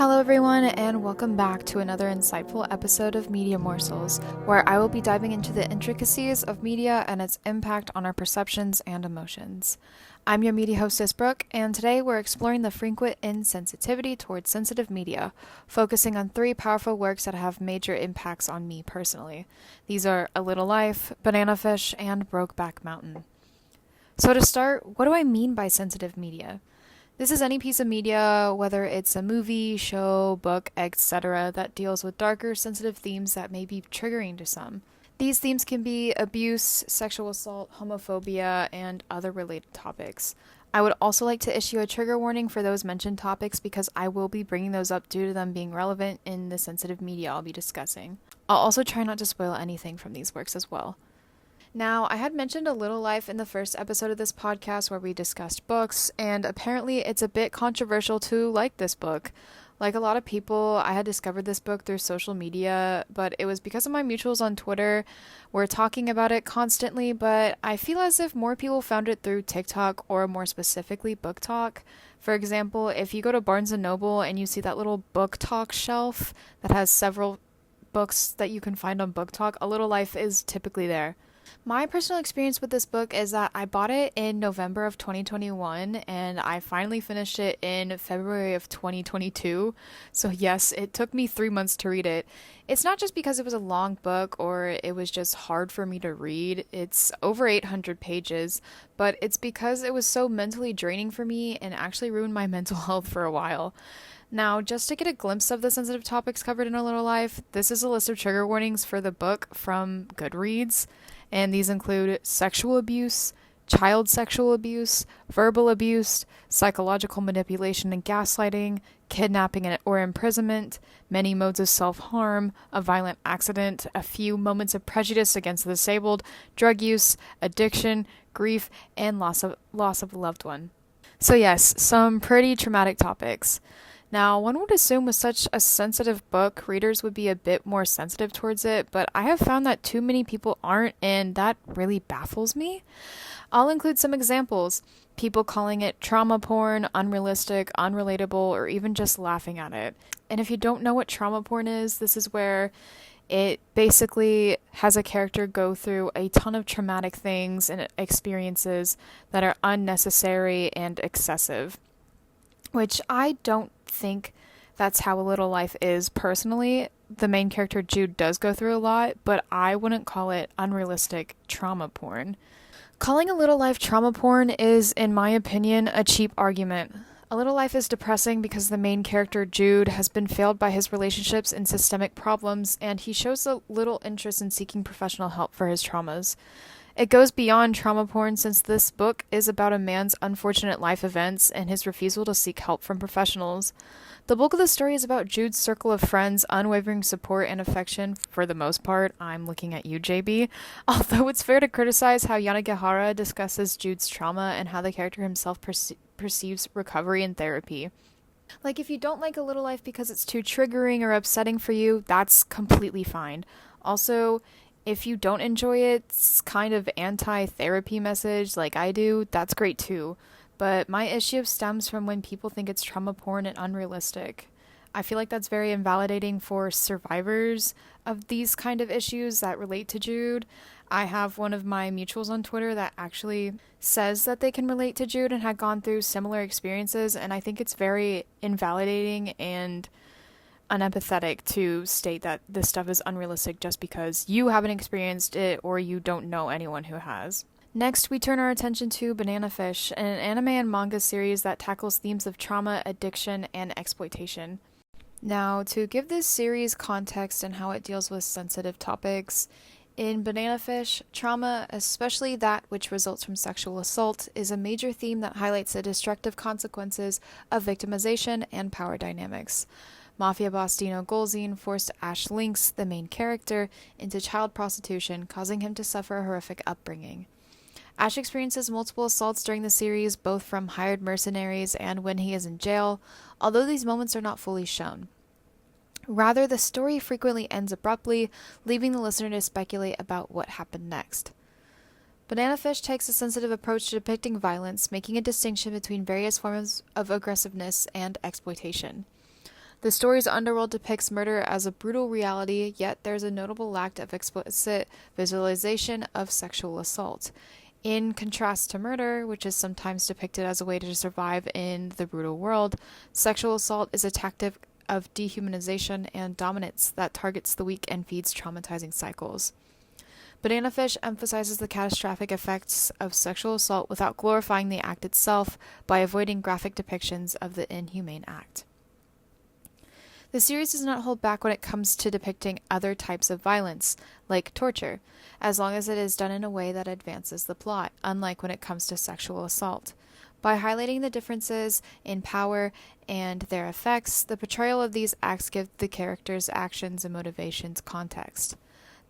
Hello everyone, and welcome back to another insightful episode of Media Morsels, where I will be diving into the intricacies of media and its impact on our perceptions and emotions. I'm your media hostess, Brooke, and today we're exploring the frequent insensitivity towards sensitive media, focusing on three powerful works that have major impacts on me personally. These are A Little Life, Banana Fish, and Brokeback Mountain. So to start, what do I mean by sensitive media? This is any piece of media, whether it's a movie, show, book, etc., that deals with darker, sensitive themes that may be triggering to some. These themes can be abuse, sexual assault, homophobia, and other related topics. I would also like to issue a trigger warning for those mentioned topics because I will be bringing those up due to them being relevant in the sensitive media I'll be discussing. I'll also try not to spoil anything from these works as well. Now, I had mentioned A Little Life in the first episode of this podcast where we discussed books, and apparently it's a bit controversial to like this book. Like a lot of people, I had discovered this book through social media, but it was because of my mutuals on Twitter. We're talking about it constantly, but I feel as if more people found it through TikTok or more specifically Book Talk. For example, if you go to Barnes & Noble and you see that little Book Talk shelf that has several books that you can find on Book Talk, A Little Life is typically there. My personal experience with this book is that I bought it in November of 2021 and I finally finished it in February of 2022. So yes, it took me 3 months to read it. It's not just because it was a long book or it was just hard for me to read. It's over 800 pages, but it's because it was so mentally draining for me and actually ruined my mental health for a while. Now, just to get a glimpse of the sensitive topics covered in A Little Life, this is a list of trigger warnings for the book from Goodreads. And these include sexual abuse, child sexual abuse, verbal abuse, psychological manipulation and gaslighting, kidnapping or imprisonment, many modes of self-harm, a violent accident, a few moments of prejudice against the disabled, drug use, addiction, grief, and loss of a loved one. So yes, some pretty traumatic topics. Now, one would assume with such a sensitive book, readers would be a bit more sensitive towards it, but I have found that too many people aren't, and that really baffles me. I'll include some examples. People calling it trauma porn, unrealistic, unrelatable, or even just laughing at it. And if you don't know what trauma porn is, this is where it basically has a character go through a ton of traumatic things and experiences that are unnecessary and excessive, which I don't think that's how A Little Life is personally. The main character Jude does go through a lot, but I wouldn't call it unrealistic trauma porn. Calling A Little Life trauma porn is, in my opinion, a cheap argument. A Little Life is depressing because the main character Jude has been failed by his relationships and systemic problems, and he shows a little interest in seeking professional help for his traumas. It goes beyond trauma porn since this book is about a man's unfortunate life events and his refusal to seek help from professionals. The bulk of the story is about Jude's circle of friends' unwavering support and affection for the most part. I'm looking at you, JB. Although it's fair to criticize how Yanagihara discusses Jude's trauma and how the character himself perceives recovery and therapy. Like, if you don't like A Little Life because it's too triggering or upsetting for you, that's completely fine. Also, if you don't enjoy its kind of anti-therapy message like I do, that's great too. But my issue stems from when people think it's trauma porn and unrealistic. I feel like that's very invalidating for survivors of these kind of issues that relate to Jude. I have one of my mutuals on Twitter that actually says that they can relate to Jude and had gone through similar experiences, and I think it's very invalidating and unempathetic to state that this stuff is unrealistic just because you haven't experienced it or you don't know anyone who has. Next, we turn our attention to Banana Fish, an anime and manga series that tackles themes of trauma, addiction, and exploitation. Now, to give this series context and how it deals with sensitive topics, in Banana Fish, trauma, especially that which results from sexual assault, is a major theme that highlights the destructive consequences of victimization and power dynamics. Mafia boss Dino Golzine forced Ash Lynx, the main character, into child prostitution, causing him to suffer a horrific upbringing. Ash experiences multiple assaults during the series, both from hired mercenaries and when he is in jail, although these moments are not fully shown. Rather, the story frequently ends abruptly, leaving the listener to speculate about what happened next. Banana Fish takes a sensitive approach to depicting violence, making a distinction between various forms of aggressiveness and exploitation. The story's underworld depicts murder as a brutal reality, yet there's a notable lack of explicit visualization of sexual assault. In contrast to murder, which is sometimes depicted as a way to survive in the brutal world, sexual assault is a tactic of dehumanization and dominance that targets the weak and feeds traumatizing cycles. Banana Fish emphasizes the catastrophic effects of sexual assault without glorifying the act itself by avoiding graphic depictions of the inhumane act. The series does not hold back when it comes to depicting other types of violence, like torture, as long as it is done in a way that advances the plot, unlike when it comes to sexual assault. By highlighting the differences in power and their effects, the portrayal of these acts gives the characters' actions and motivations context.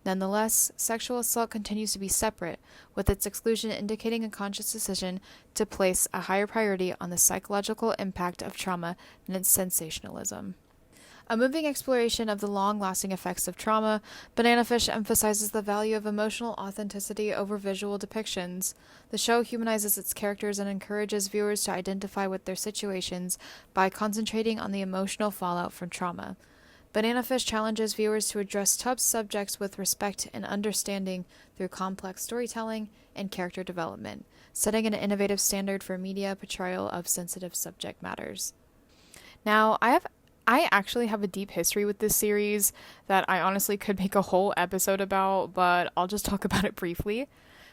Nonetheless, sexual assault continues to be separate, with its exclusion indicating a conscious decision to place a higher priority on the psychological impact of trauma than its sensationalism. A moving exploration of the long-lasting effects of trauma, Banana Fish emphasizes the value of emotional authenticity over visual depictions. The show humanizes its characters and encourages viewers to identify with their situations by concentrating on the emotional fallout from trauma. Banana Fish challenges viewers to address tough subjects with respect and understanding through complex storytelling and character development, setting an innovative standard for media portrayal of sensitive subject matters. Now, I actually have a deep history with this series that I honestly could make a whole episode about, but I'll just talk about it briefly.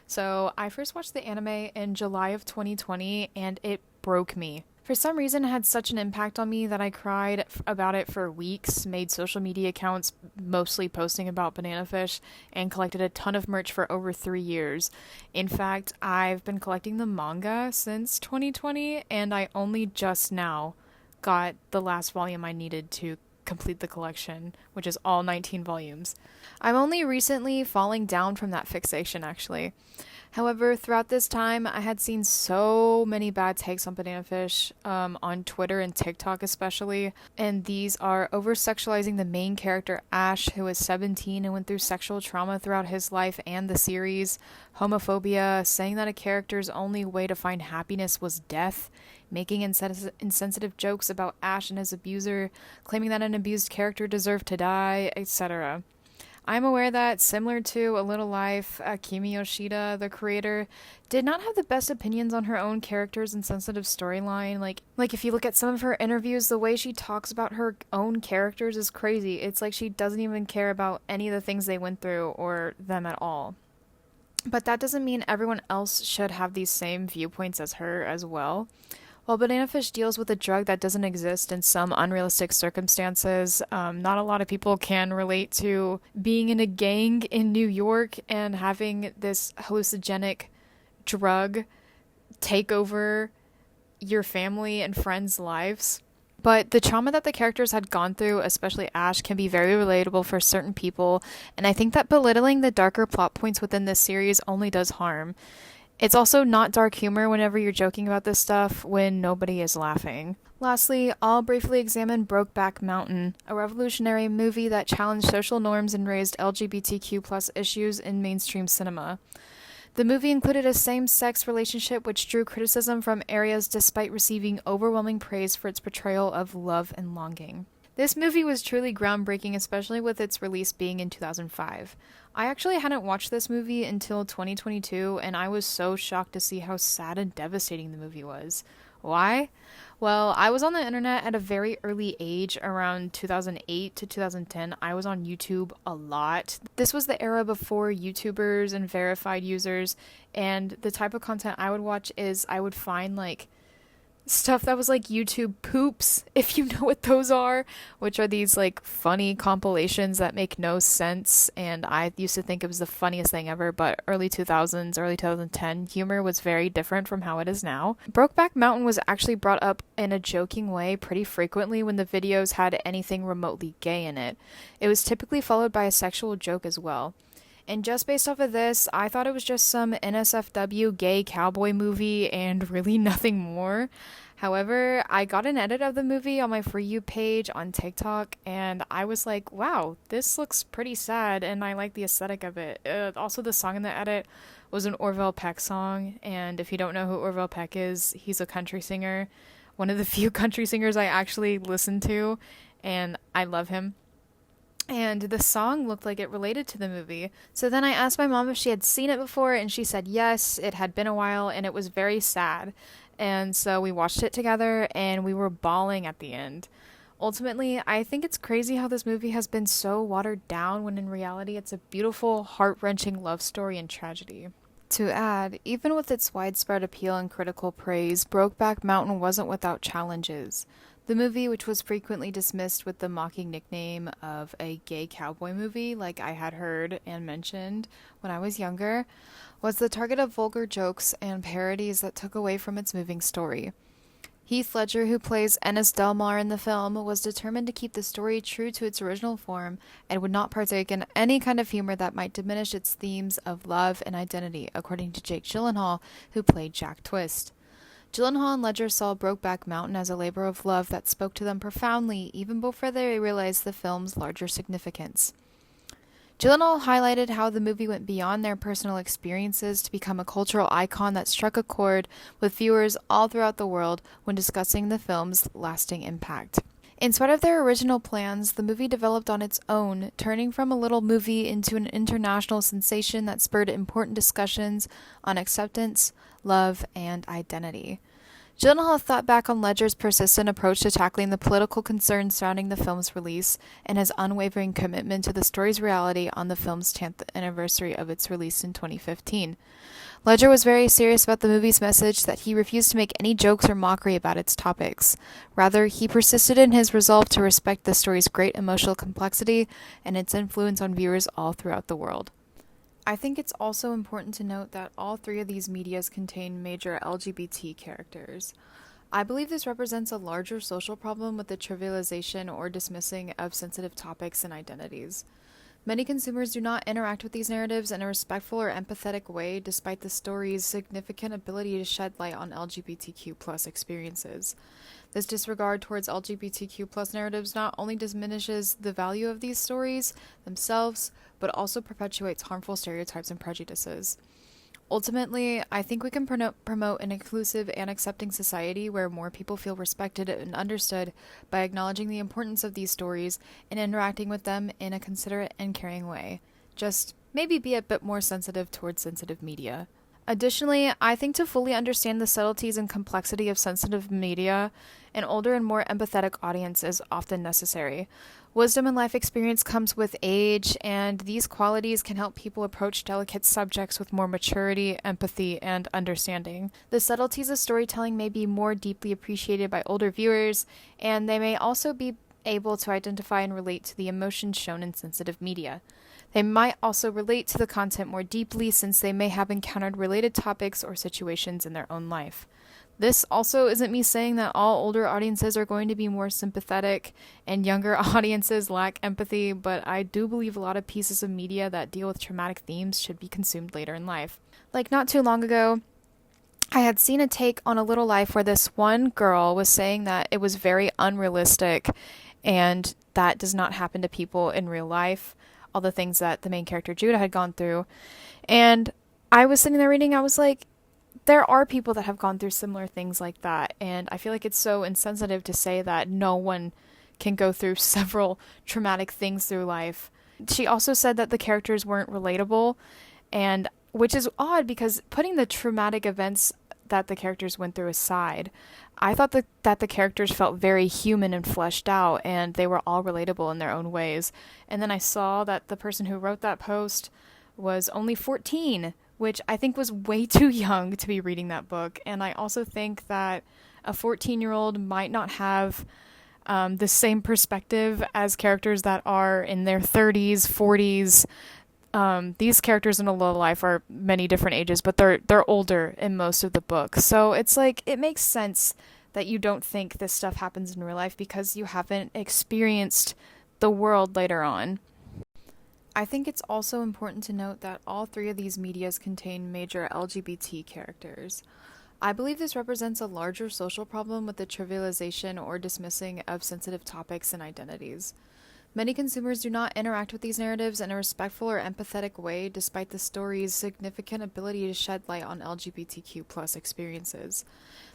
So, I first watched the anime in July of 2020, and it broke me. For some reason, it had such an impact on me that I cried about it for weeks, made social media accounts mostly posting about Banana Fish, and collected a ton of merch for over 3 years. In fact, I've been collecting the manga since 2020, and I only just now got the last volume I needed to complete the collection, which is all 19 volumes. I'm only recently falling down from that fixation, actually. However, throughout this time, I had seen so many bad takes on Banana Fish, on Twitter and TikTok especially, and these are over-sexualizing the main character Ash, who is 17 and went through sexual trauma throughout his life and the series, homophobia, saying that a character's only way to find happiness was death, making insensitive jokes about Ash and his abuser, claiming that an abused character deserved to die, etc. I'm aware that, similar to A Little Life, Kimi Yoshida, the creator, did not have the best opinions on her own characters and sensitive storyline. Like if you look at some of her interviews, the way she talks about her own characters is crazy. It's like she doesn't even care about any of the things they went through or them at all. But that doesn't mean everyone else should have these same viewpoints as her as well. While Banana Fish deals with a drug that doesn't exist in some unrealistic circumstances, not a lot of people can relate to being in a gang in New York and having this hallucinogenic drug take over your family and friends' lives. But the trauma that the characters had gone through, especially Ash, can be very relatable for certain people, and I think that belittling the darker plot points within this series only does harm. It's also not dark humor whenever you're joking about this stuff when nobody is laughing. Lastly, I'll briefly examine Brokeback Mountain, a revolutionary movie that challenged social norms and raised LGBTQ+ issues in mainstream cinema. The movie included a same-sex relationship which drew criticism from areas despite receiving overwhelming praise for its portrayal of love and longing. This movie was truly groundbreaking, especially with its release being in 2005. I actually hadn't watched this movie until 2022, and I was so shocked to see how sad and devastating the movie was. Why? Well, I was on the internet at a very early age, around 2008 to 2010. I was on YouTube a lot. This was the era before YouTubers and verified users, and the type of content I would watch is I would find stuff that was like YouTube poops, if you know what those are, which are these funny compilations that make no sense, and I used to think it was the funniest thing ever, but early 2000s, early 2010 humor was very different from how it is now. Brokeback Mountain was actually brought up in a joking way pretty frequently when the videos had anything remotely gay in it. It was typically followed by a sexual joke as well. And just based off of this, I thought it was just some NSFW gay cowboy movie and really nothing more. However, I got an edit of the movie on my For You page on TikTok, and I was like, wow, this looks pretty sad, and I like the aesthetic of it. Also, the song in the edit was an Orville Peck song, and if you don't know who Orville Peck is, he's a country singer. One of the few country singers I actually listen to, and I love him. And the song looked like it related to the movie. So then I asked my mom if she had seen it before, and she said yes, it had been a while, and it was very sad. And so we watched it together, and we were bawling at the end. Ultimately, I think it's crazy how this movie has been so watered down when in reality it's a beautiful, heart-wrenching love story and tragedy. To add, even with its widespread appeal and critical praise, Brokeback Mountain wasn't without challenges. The movie, which was frequently dismissed with the mocking nickname of a gay cowboy movie, like I had heard and mentioned when I was younger, was the target of vulgar jokes and parodies that took away from its moving story. Heath Ledger, who plays Ennis Delmar in the film, was determined to keep the story true to its original form and would not partake in any kind of humor that might diminish its themes of love and identity, according to Jake Gyllenhaal, who played Jack Twist. Gyllenhaal and Ledger saw Brokeback Mountain as a labor of love that spoke to them profoundly even before they realized the film's larger significance. Gyllenhaal highlighted how the movie went beyond their personal experiences to become a cultural icon that struck a chord with viewers all throughout the world when discussing the film's lasting impact. In spite of their original plans, the movie developed on its own, turning from a little movie into an international sensation that spurred important discussions on acceptance, love, and identity. Gyllenhaal thought back on Ledger's persistent approach to tackling the political concerns surrounding the film's release and his unwavering commitment to the story's reality on the film's 10th anniversary of its release in 2015. Ledger was very serious about the movie's message that he refused to make any jokes or mockery about its topics. Rather, he persisted in his resolve to respect the story's great emotional complexity and its influence on viewers all throughout the world. I think it's also important to note that all three of these medias contain major LGBT characters. I believe this represents a larger social problem with the trivialization or dismissing of sensitive topics and identities. Many consumers do not interact with these narratives in a respectful or empathetic way, despite the story's significant ability to shed light on LGBTQ+ experiences. This disregard towards LGBTQ+ narratives not only diminishes the value of these stories themselves, but also perpetuates harmful stereotypes and prejudices. Ultimately, I think we can promote an inclusive and accepting society where more people feel respected and understood by acknowledging the importance of these stories and interacting with them in a considerate and caring way. Just maybe be a bit more sensitive towards sensitive media. Additionally, I think to fully understand the subtleties and complexity of sensitive media, an older and more empathetic audience is often necessary. Wisdom and life experience comes with age, and these qualities can help people approach delicate subjects with more maturity, empathy, and understanding. The subtleties of storytelling may be more deeply appreciated by older viewers, and they may also be able to identify and relate to the emotions shown in sensitive media. They might also relate to the content more deeply since they may have encountered related topics or situations in their own life. This also isn't me saying that all older audiences are going to be more sympathetic and younger audiences lack empathy, but I do believe a lot of pieces of media that deal with traumatic themes should be consumed later in life. Like not too long ago, I had seen a take on A Little Life where this one girl was saying that it was very unrealistic and that does not happen to people in real life, all the things that the main character Judah had gone through. And I was sitting there reading, I was like, there are people that have gone through similar things like that, and I feel like it's so insensitive to say that no one can go through several traumatic things through life. She also said that the characters weren't relatable, and which is odd because putting the traumatic events that the characters went through aside, I thought that the characters felt very human and fleshed out, and they were all relatable in their own ways. And then I saw that the person who wrote that post was only 14, which I think was way too young to be reading that book. And I also think that a 14-year-old might not have the same perspective as characters that are in their 30s, 40s. These characters in A Little Life are many different ages, but they're older in most of the book. So it's like, it makes sense that you don't think this stuff happens in real life because you haven't experienced the world later on. I think it's also important to note that all three of these medias contain major LGBT characters. I believe this represents a larger social problem with the trivialization or dismissing of sensitive topics and identities. Many consumers do not interact with these narratives in a respectful or empathetic way, despite the story's significant ability to shed light on LGBTQ plus experiences.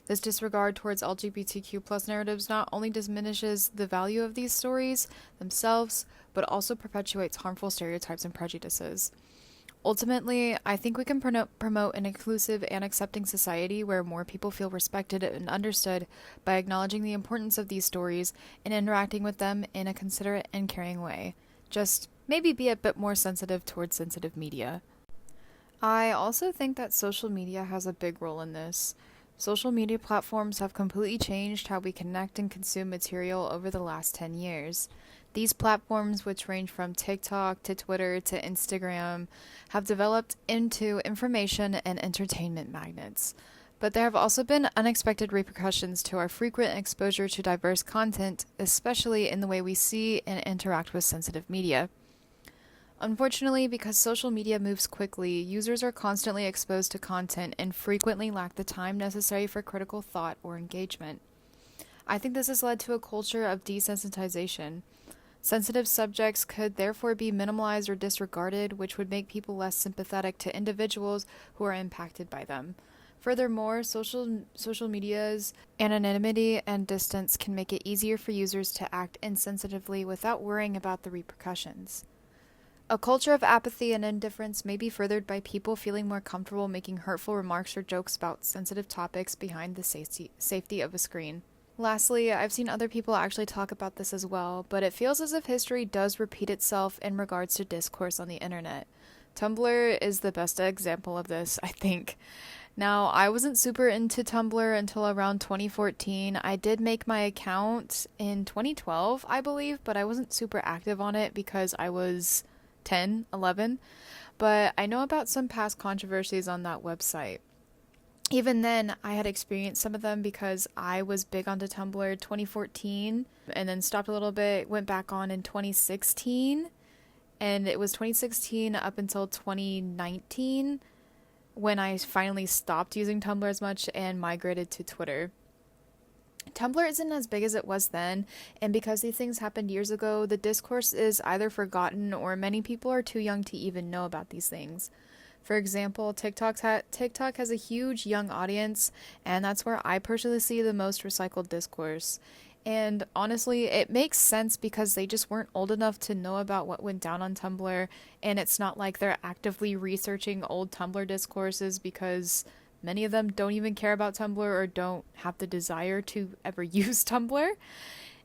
This disregard towards LGBTQ plus narratives not only diminishes the value of these stories themselves, but also perpetuates harmful stereotypes and prejudices. Ultimately, I think we can promote an inclusive and accepting society where more people feel respected and understood by acknowledging the importance of these stories and interacting with them in a considerate and caring way. Just maybe be a bit more sensitive towards sensitive media. I also think that social media has a big role in this. Social media platforms have completely changed how we connect and consume material over the last 10 years. These platforms, which range from TikTok to Twitter to Instagram, have developed into information and entertainment magnets. But there have also been unexpected repercussions to our frequent exposure to diverse content, especially in the way we see and interact with sensitive media. Unfortunately, because social media moves quickly, users are constantly exposed to content and frequently lack the time necessary for critical thought or engagement. I think this has led to a culture of desensitization. Sensitive subjects could therefore be minimalized or disregarded, which would make people less sympathetic to individuals who are impacted by them. Furthermore, social media's anonymity and distance can make it easier for users to act insensitively without worrying about the repercussions. A culture of apathy and indifference may be furthered by people feeling more comfortable making hurtful remarks or jokes about sensitive topics behind the safety of a screen. Lastly, I've seen other people actually talk about this as well, but it feels as if history does repeat itself in regards to discourse on the internet. Tumblr is the best example of this, I think. Now, I wasn't super into Tumblr until around 2014. I did make my account in 2012, I believe, but I wasn't super active on it because I was 10, 11. But I know about some past controversies on that website. Even then, I had experienced some of them because I was big onto Tumblr 2014 and then stopped a little bit, went back on in 2016, and it was 2016 up until 2019 when I finally stopped using Tumblr as much and migrated to Twitter. Tumblr isn't as big as it was then, and because these things happened years ago, the discourse is either forgotten or many people are too young to even know about these things. For example, TikTok has a huge young audience, and that's where I personally see the most recycled discourse. And honestly, it makes sense because they just weren't old enough to know about what went down on Tumblr, and it's not like they're actively researching old Tumblr discourses because many of them don't even care about Tumblr or don't have the desire to ever use Tumblr.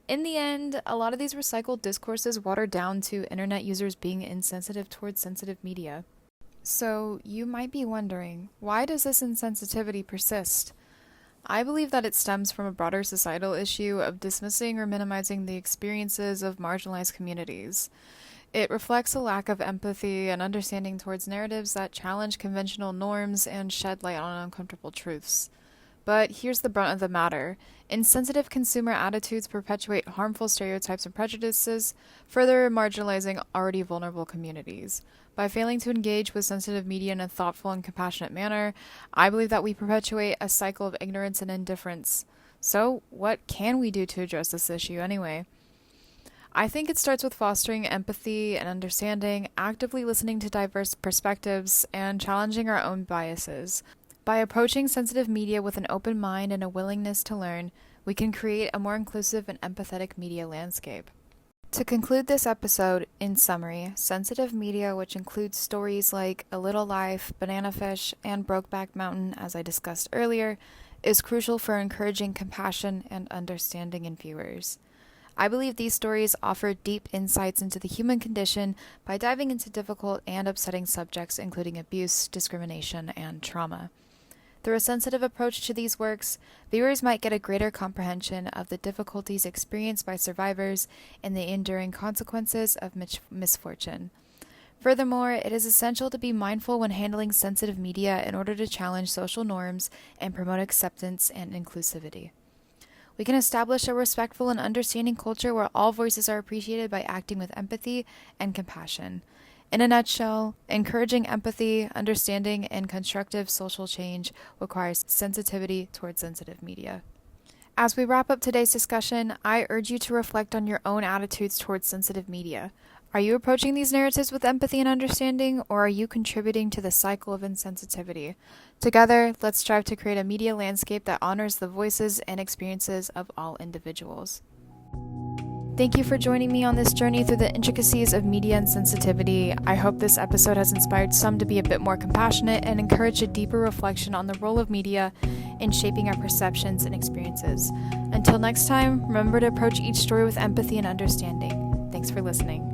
In the end, a lot of these recycled discourses water down to internet users being insensitive towards sensitive media. So, you might be wondering, why does this insensitivity persist? I believe that it stems from a broader societal issue of dismissing or minimizing the experiences of marginalized communities. It reflects a lack of empathy and understanding towards narratives that challenge conventional norms and shed light on uncomfortable truths. But here's the brunt of the matter. Insensitive consumer attitudes perpetuate harmful stereotypes and prejudices, further marginalizing already vulnerable communities. By failing to engage with sensitive media in a thoughtful and compassionate manner, I believe that we perpetuate a cycle of ignorance and indifference. So, what can we do to address this issue anyway? I think it starts with fostering empathy and understanding, actively listening to diverse perspectives, and challenging our own biases. By approaching sensitive media with an open mind and a willingness to learn, we can create a more inclusive and empathetic media landscape. To conclude this episode, in summary, sensitive media, which includes stories like A Little Life, Banana Fish, and Brokeback Mountain, as I discussed earlier, is crucial for encouraging compassion and understanding in viewers. I believe these stories offer deep insights into the human condition by diving into difficult and upsetting subjects including abuse, discrimination, and trauma. Through a sensitive approach to these works, viewers might get a greater comprehension of the difficulties experienced by survivors and the enduring consequences of misfortune. Furthermore, it is essential to be mindful when handling sensitive media in order to challenge social norms and promote acceptance and inclusivity. We can establish a respectful and understanding culture where all voices are appreciated by acting with empathy and compassion. In a nutshell, encouraging empathy, understanding, and constructive social change requires sensitivity towards sensitive media. As we wrap up today's discussion, I urge you to reflect on your own attitudes towards sensitive media. Are you approaching these narratives with empathy and understanding, or are you contributing to the cycle of insensitivity? Together, let's strive to create a media landscape that honors the voices and experiences of all individuals. Thank you for joining me on this journey through the intricacies of media and sensitivity. I hope this episode has inspired some to be a bit more compassionate and encouraged a deeper reflection on the role of media in shaping our perceptions and experiences. Until next time, remember to approach each story with empathy and understanding. Thanks for listening.